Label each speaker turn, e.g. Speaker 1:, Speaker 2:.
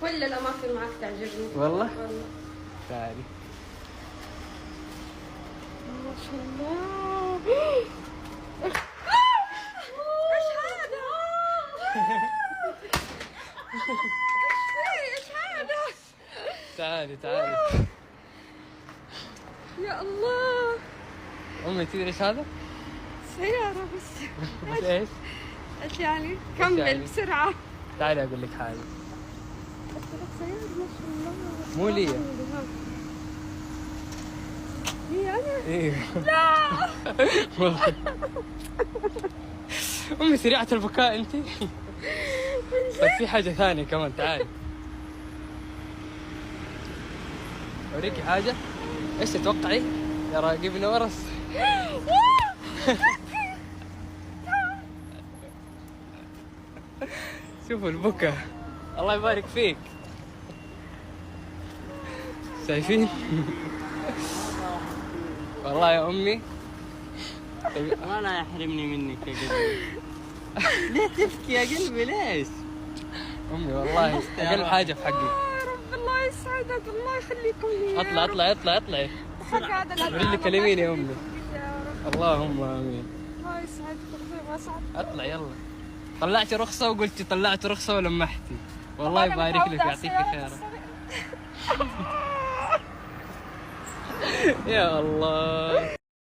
Speaker 1: كل الاماكن معك تعجبني
Speaker 2: والله؟
Speaker 1: والله.
Speaker 2: تعالي.
Speaker 1: ما شاء الله. ايش هذا؟ ايش هذا؟
Speaker 2: تعالي تعالي.
Speaker 1: يا الله.
Speaker 2: امي تدري ايش هذا؟
Speaker 1: سيارة بس.
Speaker 2: بس ايش؟
Speaker 1: ايش يعني؟ كمل
Speaker 2: يعني؟
Speaker 1: بسرعة.
Speaker 2: تعالي اقول لك حاجه.
Speaker 1: سيارة ما شاء الله.
Speaker 2: مو لي.
Speaker 1: لي انا؟
Speaker 2: ايوه.
Speaker 1: لا.
Speaker 2: والله. امي سريعة البكاء انت. بس في حاجة ثانية كمان، تعالي اوريكي حاجة. ايش تتوقعي؟ يا راقبنا ورس. شوفوا البكا، الله يبارك فيك. شايفين؟ والله يا امي
Speaker 3: ما لا يحرمني منك يا قلبي. ليه تبكي يا قلبي ليش؟
Speaker 2: امي والله اقل حاجة في حقي.
Speaker 1: يا رب الله يسعدك، الله يخليكم لي.
Speaker 2: اطلع اطلع اطلع اطلعي. رجلك اليمين يا امي.
Speaker 1: يا رب
Speaker 2: اللهم امين.
Speaker 1: الله يسعدكم زي ما سعدت.
Speaker 2: اطلع يلا. طلعتي رخصة وقلتي طلعت رخصة ولمحتي. والله يبارك لك ويعطيك خير. يا الله.